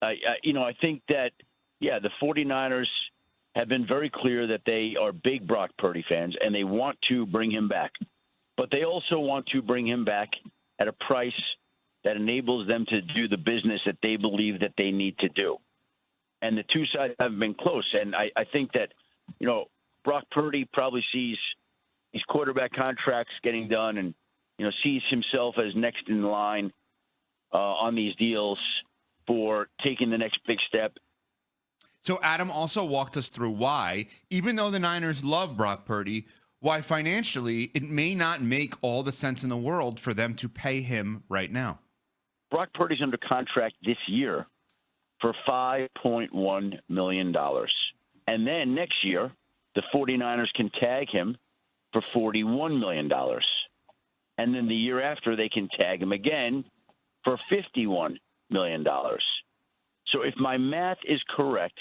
I think that, the 49ers have been very clear that they are big Brock Purdy fans, and they want to bring him back. But they also want to bring him back at a price that enables them to do the business that they believe that they need to do. And the two sides have been close. And I think that, Brock Purdy probably sees these quarterback contracts getting done and, sees himself as next in line on these deals for taking the next big step. So Adam also walked us through why, even though the Niners love Brock Purdy, why financially it may not make all the sense in the world for them to pay him right now. Brock Purdy's under contract this year for $5.1 million. And then next year, the 49ers can tag him for $41 million. And then the year after, they can tag him again for $51 million. So if my math is correct,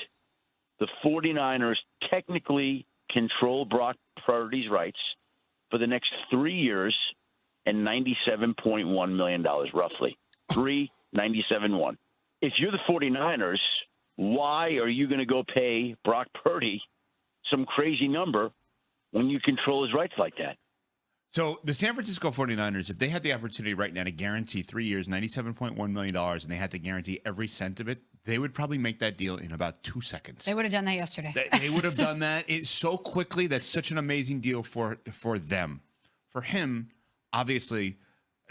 the 49ers technically control Brock Purdy's rights for the next 3 years and $97.1 million, roughly. 397.1. If you're the 49ers, why are you going to go pay Brock Purdy some crazy number when you control his rights like that? So the San Francisco 49ers, if they had the opportunity right now to guarantee 3 years, $97.1 million, and they had to guarantee every cent of it, they would probably make that deal in about 2 seconds. They would have done that yesterday. They would have done that so quickly. That's such an amazing deal for them. For him, obviously,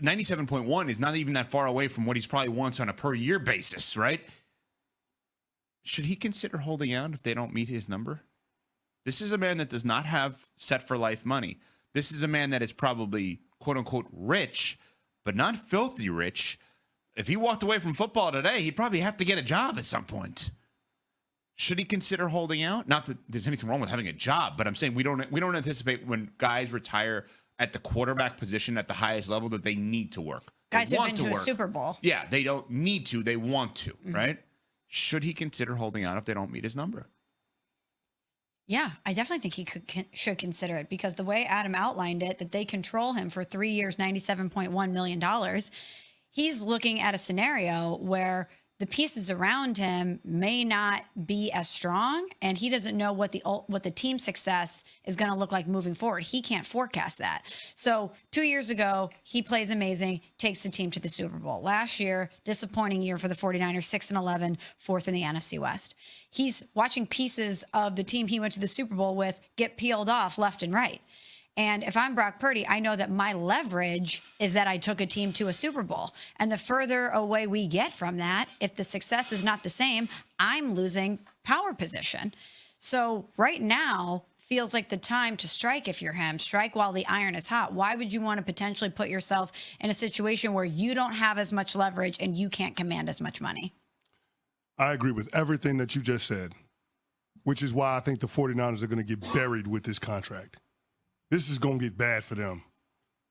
97.1 is not even that far away from what he's probably wants on a per year basis, right? Should he consider holding out if they don't meet his number? This is a man that does not have set for life money. This is a man that is probably, quote unquote, rich, but not filthy rich. If he walked away from football today, he'd probably have to get a job at some point. Should he consider holding out? Not that there's anything wrong with having a job, but I'm saying we don't anticipate when guys retire at the quarterback position at the highest level that they need to work. Guys who've been to a Super Bowl. Yeah, they don't need to. They want to, right? Should he consider holding out if they don't meet his number? Yeah, I definitely think he should consider it because the way Adam outlined it, that they control him for 3 years, $97.1 million, he's looking at a scenario where the pieces around him may not be as strong, and he doesn't know what the team success is going to look like moving forward. He can't forecast that. So 2 years ago, he plays amazing, takes the team to the Super Bowl. Last year, disappointing year for the 49ers, 6-11, fourth in the NFC West. He's watching pieces of the team he went to the Super Bowl with get peeled off left and right. And if I'm Brock Purdy, I know that my leverage is that I took a team to a Super Bowl. And the further away we get from that, if the success is not the same, I'm losing power position. So right now feels like the time to strike if you're him. Strike while the iron is hot. Why would you want to potentially put yourself in a situation where you don't have as much leverage and you can't command as much money? I agree with everything that you just said, which is why I think the 49ers are going to get buried with this contract. This is going to get bad for them.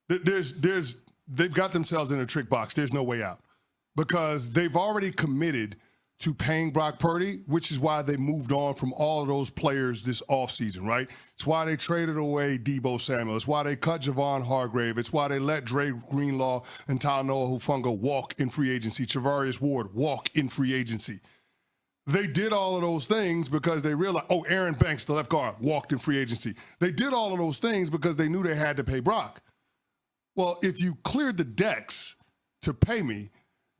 They've got themselves in a trick box. There's no way out because they've already committed to paying Brock Purdy, which is why they moved on from all of those players this offseason, right? It's why they traded away Deebo Samuel. It's why they cut Javon Hargrave. It's why they let Dre Greenlaw and Talanoa Hufanga walk in free agency. Charvarius Ward walk in free agency. They did all of those things because they realized, Aaron Banks, the left guard, walked in free agency. They did all of those things because they knew they had to pay Brock. Well, if you cleared the decks to pay me,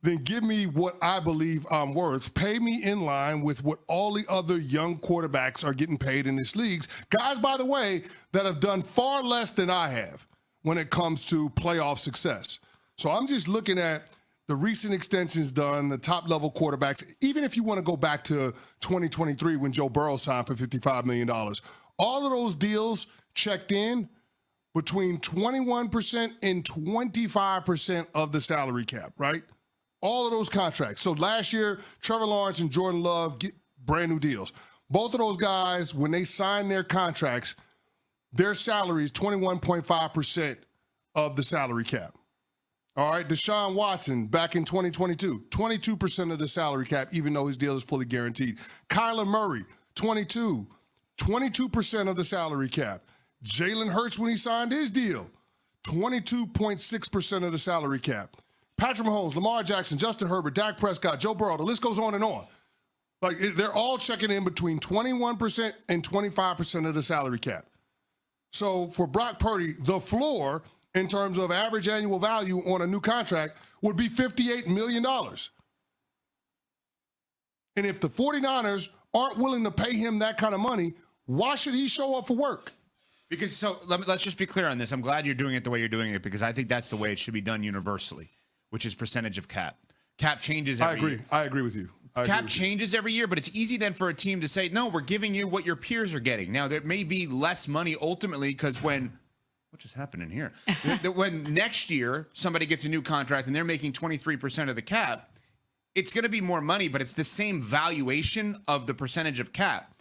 then give me what I believe I'm worth. Pay me in line with what all the other young quarterbacks are getting paid in this league. Guys, by the way, that have done far less than I have when it comes to playoff success. So I'm just looking at the recent extensions done, the top-level quarterbacks, even if you want to go back to 2023 when Joe Burrow signed for $55 million, all of those deals checked in between 21% and 25% of the salary cap, right? All of those contracts. So last year, Trevor Lawrence and Jordan Love get brand new deals. Both of those guys, when they sign their contracts, their salary is 21.5% of the salary cap. All right, Deshaun Watson back in 2022, 22% of the salary cap, even though his deal is fully guaranteed. Kyler Murray, 22% of the salary cap. Jalen Hurts, when he signed his deal, 22.6% of the salary cap. Patrick Mahomes, Lamar Jackson, Justin Herbert, Dak Prescott, Joe Burrow, the list goes on and on. Like, they're all checking in between 21% and 25% of the salary cap. So for Brock Purdy, the floor in terms of average annual value on a new contract would be $58 million. And if the 49ers aren't willing to pay him that kind of money, why should he show up for work? Because let's just be clear on this. I'm glad you're doing it the way you're doing it, because I think that's the way it should be done universally, which is percentage of cap. Cap changes every year. I agree with you. Cap changes every year, but it's easy then for a team to say, no, we're giving you what your peers are getting. Now, there may be less money ultimately because what just happened in here? When next year somebody gets a new contract and they're making 23% of the cap, it's going to be more money, but it's the same valuation of the percentage of cap.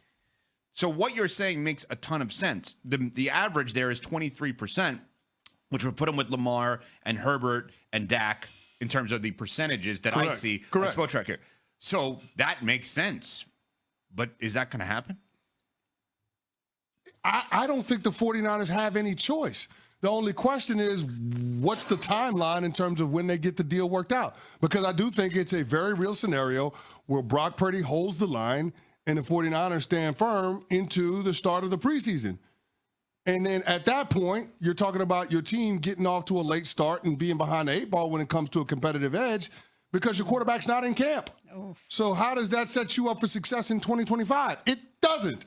So what you're saying makes a ton of sense. The average there is 23%, which would put them with Lamar and Herbert and Dak in terms of the percentages that I see on Spotrac here. So that makes sense. But is that going to happen? I don't think the 49ers have any choice. The only question is, what's the timeline in terms of when they get the deal worked out? Because I do think it's a very real scenario where Brock Purdy holds the line and the 49ers stand firm into the start of the preseason. And then at that point, you're talking about your team getting off to a late start and being behind the 8 ball when it comes to a competitive edge because your quarterback's not in camp. Oof. So how does that set you up for success in 2025? It doesn't.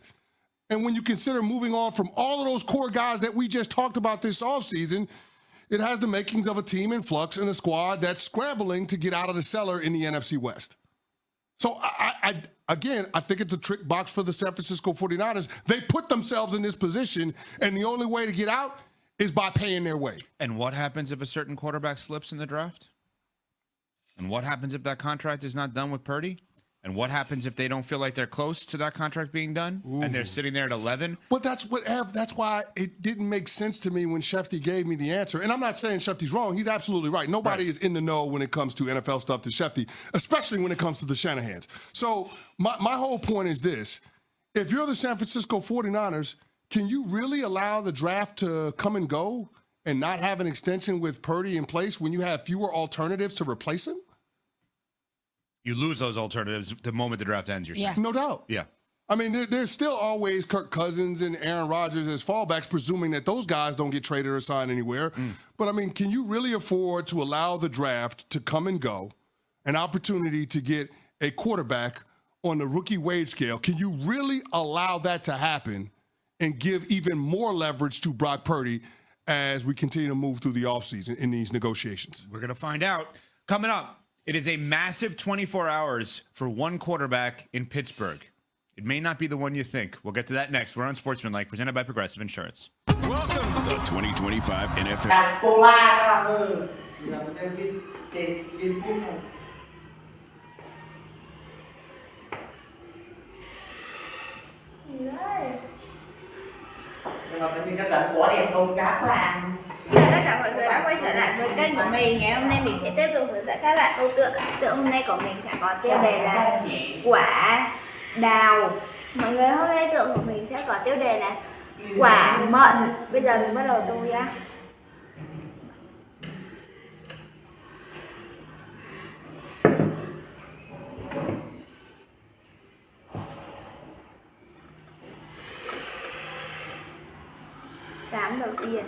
And when you consider moving on from all of those core guys that we just talked about this offseason, it has the makings of a team in flux and a squad that's scrambling to get out of the cellar in the NFC West. So, I think it's a trick box for the San Francisco 49ers. They put themselves in this position, and the only way to get out is by paying their way. And what happens if a certain quarterback slips in the draft? And what happens if that contract is not done with Purdy? And what happens if they don't feel like they're close to that contract being done? Ooh. And they're sitting there at 11? But that's why it didn't make sense to me when Schefter gave me the answer. And I'm not saying Schefter's wrong. He's absolutely right. Nobody is in the know when it comes to NFL stuff to Schefter, especially when it comes to the Shanahans. So my whole point is this. If you're the San Francisco 49ers, can you really allow the draft to come and go and not have an extension with Purdy in place when you have fewer alternatives to replace him? You lose those alternatives the moment the draft ends, you're saying. No doubt. Yeah. I mean, there's still always Kirk Cousins and Aaron Rodgers as fallbacks, presuming that those guys don't get traded or signed anywhere. But, I mean, can you really afford to allow the draft to come and go, an opportunity to get a quarterback on the rookie wage scale? Can you really allow that to happen and give even more leverage to Brock Purdy as we continue to move through the offseason in these negotiations? We're going to find out. Coming up, it is a massive 24 hours for one quarterback in Pittsburgh. It may not be the one you think. We'll get to that next. We're on Sportsmanlike, presented by Progressive Insurance. Welcome to the 2025 NFL. Chào tất cả mọi người đã quay trở lại với kênh của mình. Ngày hôm nay mình sẽ tiếp tục hướng dẫn các bạn câu tượng. Tượng hôm nay của mình sẽ có tiêu đề là quả đào. Mọi người, hôm nay tượng của mình sẽ có tiêu đề là quả mận. Bây giờ mình bắt đầu tô nhá. Xám đầu tiên.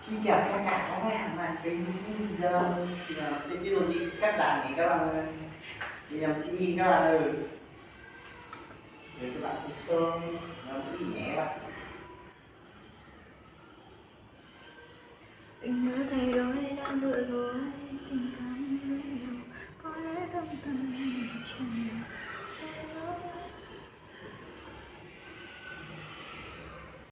Xin chào các bạn màn kính giờ sẽ tiếp tục đi cắt giảm này các bạn thì làm sẽ nhìn các bạn ơi, để các bạn thích thơm nó cũng nhẹ bạn. Tính nữa thêm